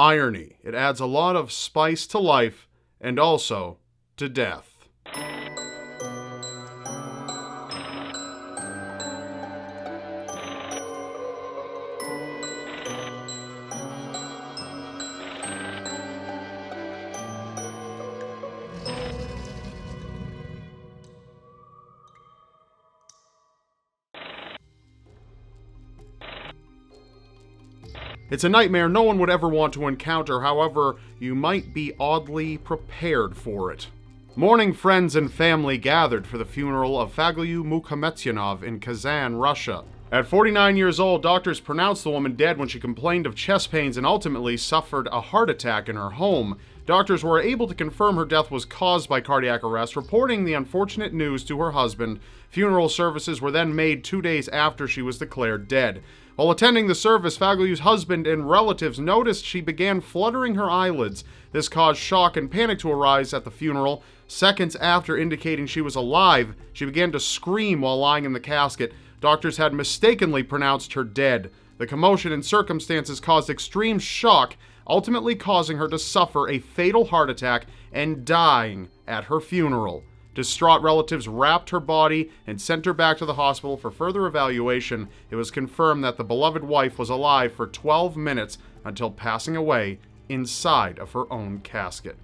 irony. It adds a lot of spice to life and also to death. It's a nightmare no one would ever want to encounter, however, you might be oddly prepared for it. Mourning friends and family gathered for the funeral of Fagiliu Mukhametsyanov in Kazan, Russia. At 49 years old, doctors pronounced the woman dead when she complained of chest pains and ultimately suffered a heart attack in her home. Doctors were able to confirm her death was caused by cardiac arrest, reporting the unfortunate news to her husband. Funeral services were then made 2 days after she was declared dead. While attending the service, Fagiliu's husband and relatives noticed she began fluttering her eyelids. This caused shock and panic to arise at the funeral. Seconds after indicating she was alive, she began to scream while lying in the casket. Doctors had mistakenly pronounced her dead. The commotion and circumstances caused extreme shock, ultimately causing her to suffer a fatal heart attack and dying at her funeral. Distraught relatives wrapped her body and sent her back to the hospital for further evaluation. It was confirmed that the beloved wife was alive for 12 minutes until passing away inside of her own casket.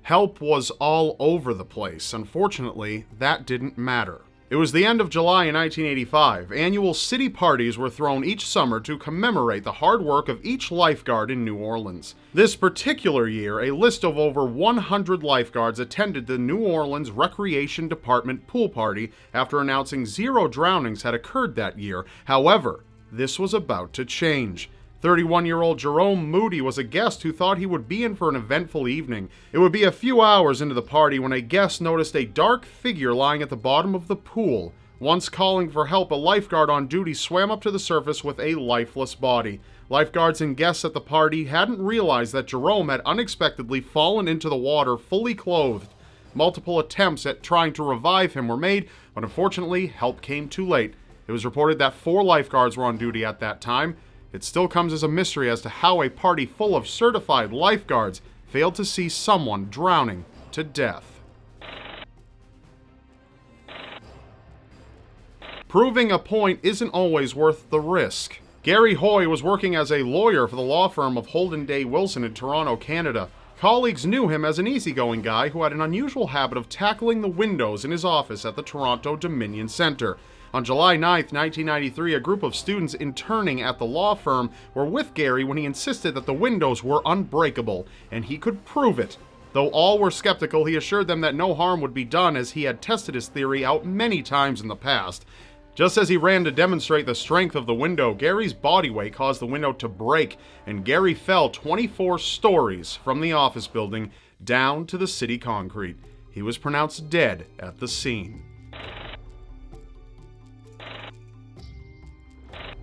Help was all over the place. Unfortunately, that didn't matter. It was the end of July in 1985. Annual city parties were thrown each summer to commemorate the hard work of each lifeguard in New Orleans. This particular year, a list of over 100 lifeguards attended the New Orleans Recreation Department pool party after announcing 0 drownings had occurred that year. However, this was about to change. 31-year-old Jerome Moody was a guest who thought he would be in for an eventful evening. It would be a few hours into the party when a guest noticed a dark figure lying at the bottom of the pool. Once calling for help, a lifeguard on duty swam up to the surface with a lifeless body. Lifeguards and guests at the party hadn't realized that Jerome had unexpectedly fallen into the water fully clothed. Multiple attempts at trying to revive him were made, but unfortunately, help came too late. It was reported that 4 lifeguards were on duty at that time. It still comes as a mystery as to how a party full of certified lifeguards failed to see someone drowning to death. Proving a point isn't always worth the risk. Gary Hoy was working as a lawyer for the law firm of Holden Day Wilson in Toronto, Canada. Colleagues knew him as an easygoing guy who had an unusual habit of tackling the windows in his office at the Toronto Dominion Centre. On July 9, 1993, a group of students interning at the law firm were with Gary when he insisted that the windows were unbreakable, and he could prove it. Though all were skeptical, he assured them that no harm would be done as he had tested his theory out many times in the past. Just as he ran to demonstrate the strength of the window, Gary's body weight caused the window to break, and Gary fell 24 stories from the office building down to the city concrete. He was pronounced dead at the scene.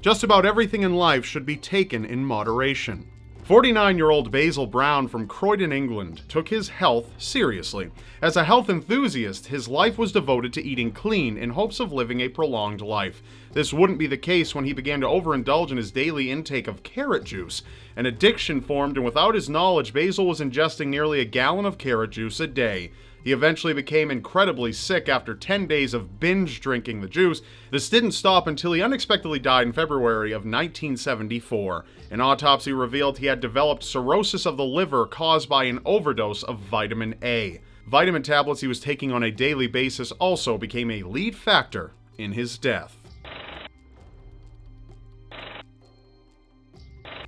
Just about everything in life should be taken in moderation. 49-year-old Basil Brown from Croydon, England, took his health seriously. As a health enthusiast, his life was devoted to eating clean in hopes of living a prolonged life. This wouldn't be the case when he began to overindulge in his daily intake of carrot juice. An addiction formed, and without his knowledge, Basil was ingesting nearly a gallon of carrot juice a day. He eventually became incredibly sick after 10 days of binge drinking the juice. This didn't stop until he unexpectedly died in February of 1974. An autopsy revealed he had developed cirrhosis of the liver caused by an overdose of vitamin A. Vitamin tablets he was taking on a daily basis also became a lead factor in his death.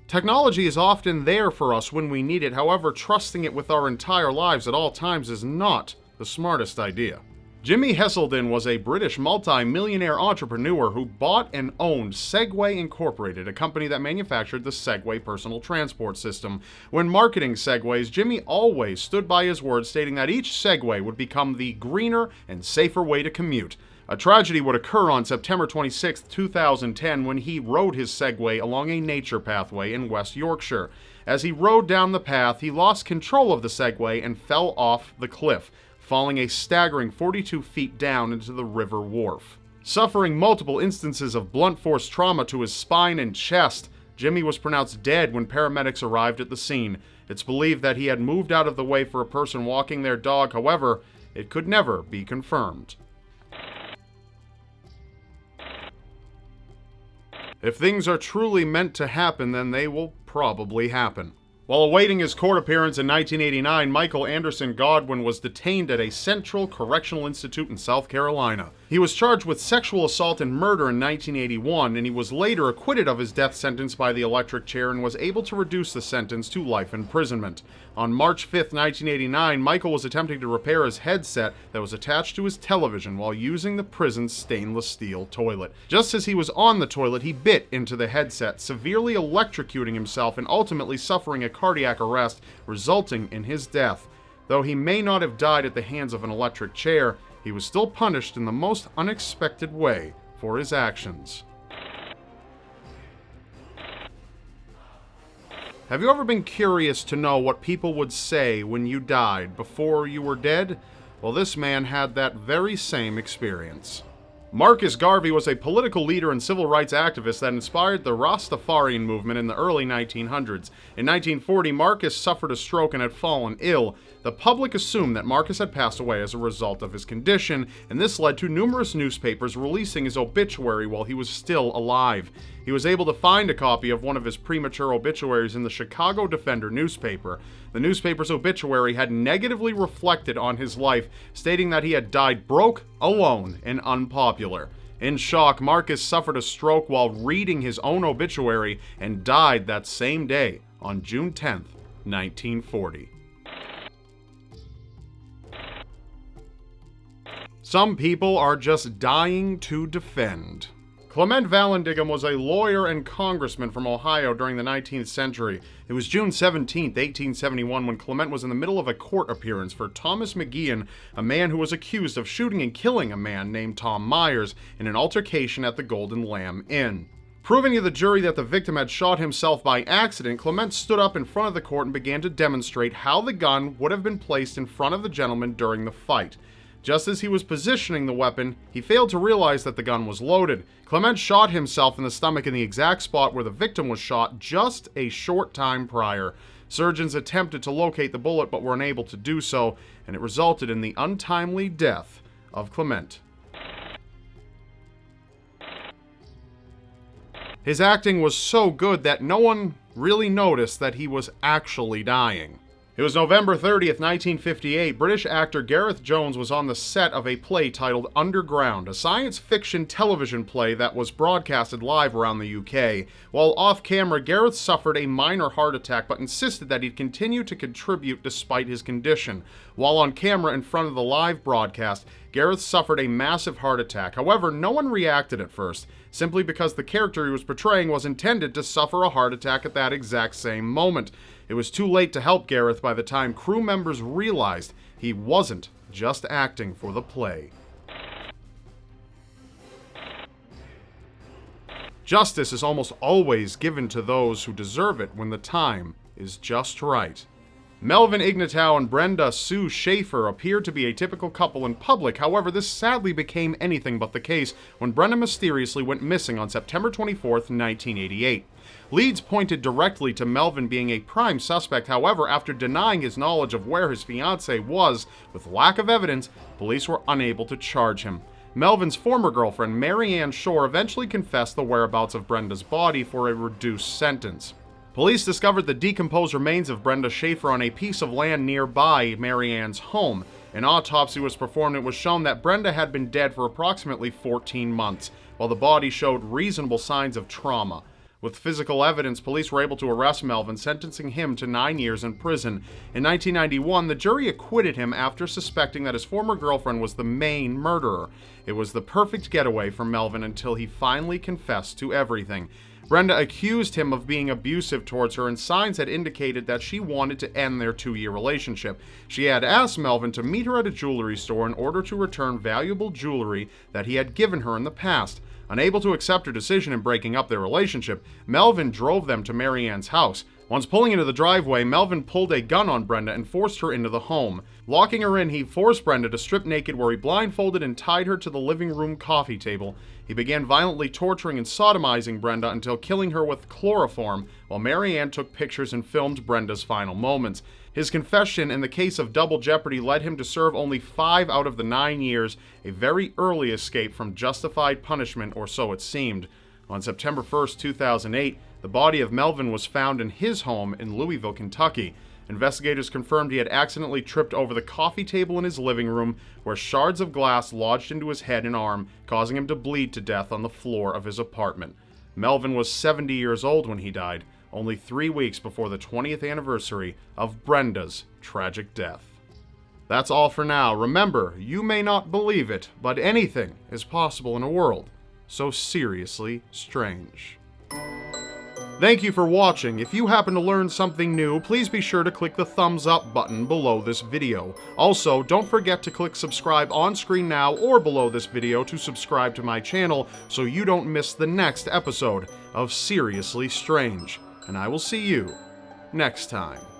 Technology is often there for us when we need it. However, trusting it with our entire lives at all times is not the smartest idea. Jimmy Heselden was a British multi-millionaire entrepreneur who bought and owned Segway Incorporated, a company that manufactured the Segway personal transport system. When marketing Segways, Jimmy always stood by his word, stating that each Segway would become the greener and safer way to commute. A tragedy would occur on September 26, 2010, when he rode his Segway along a nature pathway in West Yorkshire. As he rode down the path, he lost control of the Segway and fell off the cliff, falling a staggering 42 feet down into the River Wharfe. Suffering multiple instances of blunt force trauma to his spine and chest, Jimmy was pronounced dead when paramedics arrived at the scene. It's believed that he had moved out of the way for a person walking their dog, however, it could never be confirmed. If things are truly meant to happen, then they will probably happen. While awaiting his court appearance in 1989, Michael Anderson Godwin was detained at a Central Correctional Institute in South Carolina. He was charged with sexual assault and murder in 1981, and he was later acquitted of his death sentence by the electric chair and was able to reduce the sentence to life imprisonment. On March 5, 1989, Michael was attempting to repair his headset that was attached to his television while using the prison's stainless steel toilet. Just as he was on the toilet, he bit into the headset, severely electrocuting himself and ultimately suffering a cardiac arrest, resulting in his death. Though he may not have died at the hands of an electric chair, he was still punished in the most unexpected way for his actions. Have you ever been curious to know what people would say when you died before you were dead? Well, this man had that very same experience. Marcus Garvey was a political leader and civil rights activist that inspired the Rastafarian movement in the early 1900s. In 1940, Marcus suffered a stroke and had fallen ill. The public assumed that Marcus had passed away as a result of his condition, and this led to numerous newspapers releasing his obituary while he was still alive. He was able to find a copy of one of his premature obituaries in the Chicago Defender newspaper. The newspaper's obituary had negatively reflected on his life, stating that he had died broke, alone, and unpopular. In shock, Marcus suffered a stroke while reading his own obituary and died that same day on June 10, 1940. Some people are just dying to defend. Clement Vallandigham was a lawyer and congressman from Ohio during the 19th century. It was June 17, 1871, when Clement was in the middle of a court appearance for Thomas McGeehan, a man who was accused of shooting and killing a man named Tom Myers in an altercation at the Golden Lamb Inn. Proving to the jury that the victim had shot himself by accident, Clement stood up in front of the court and began to demonstrate how the gun would have been placed in front of the gentleman during the fight. Just as he was positioning the weapon, he failed to realize that the gun was loaded. Clement shot himself in the stomach in the exact spot where the victim was shot just a short time prior. Surgeons attempted to locate the bullet but were unable to do so, and it resulted in the untimely death of Clement. His acting was so good that no one really noticed that he was actually dying. It was November 30th, 1958. British actor Gareth Jones was on the set of a play titled Underground, a science fiction television play that was broadcasted live around the UK. While off camera, Gareth suffered a minor heart attack but insisted that he'd continue to contribute despite his condition. While on camera in front of the live broadcast, Gareth suffered a massive heart attack. However, no one reacted at first, simply because the character he was portraying was intended to suffer a heart attack at that exact same moment. It was too late to help Gareth by the time crew members realized he wasn't just acting for the play. Justice is almost always given to those who deserve it when the time is just right. Melvin Ignatow and Brenda Sue Schaefer appeared to be a typical couple in public. However, this sadly became anything but the case when Brenda mysteriously went missing on September 24, 1988. Leads pointed directly to Melvin being a prime suspect. However, after denying his knowledge of where his fiancée was, with lack of evidence, police were unable to charge him. Melvin's former girlfriend, Mary Ann Shore, eventually confessed the whereabouts of Brenda's body for a reduced sentence. Police discovered the decomposed remains of Brenda Schaefer on a piece of land nearby Mary Ann's home. An autopsy was performed and it was shown that Brenda had been dead for approximately 14 months, while the body showed reasonable signs of trauma. With physical evidence, police were able to arrest Melvin, sentencing him to 9 years in prison. In 1991, the jury acquitted him after suspecting that his former girlfriend was the main murderer. It was the perfect getaway for Melvin until he finally confessed to everything. Brenda accused him of being abusive towards her, and signs had indicated that she wanted to end their 2-year relationship. She had asked Melvin to meet her at a jewelry store in order to return valuable jewelry that he had given her in the past. Unable to accept her decision in breaking up their relationship, Melvin drove them to Mary Ann's house. Once pulling into the driveway, Melvin pulled a gun on Brenda and forced her into the home. Locking her in, he forced Brenda to strip naked, where he blindfolded and tied her to the living room coffee table. He began violently torturing and sodomizing Brenda until killing her with chloroform, while Mary Ann took pictures and filmed Brenda's final moments. His confession in the case of double jeopardy led him to serve only 5 out of the 9 years, a very early escape from justified punishment, or so it seemed. On September 1st, 2008, the body of Melvin was found in his home in Louisville, Kentucky. Investigators confirmed he had accidentally tripped over the coffee table in his living room, where shards of glass lodged into his head and arm, causing him to bleed to death on the floor of his apartment. Melvin was 70 years old when he died, only 3 weeks before the 20th anniversary of Brenda's tragic death. That's all for now. Remember, you may not believe it, but anything is possible in a world so seriously strange. Thank you for watching. If you happen to learn something new, please be sure to click the thumbs up button below this video. Also, don't forget to click subscribe on screen now or below this video to subscribe to my channel so you don't miss the next episode of Seriously Strange. And I will see you next time.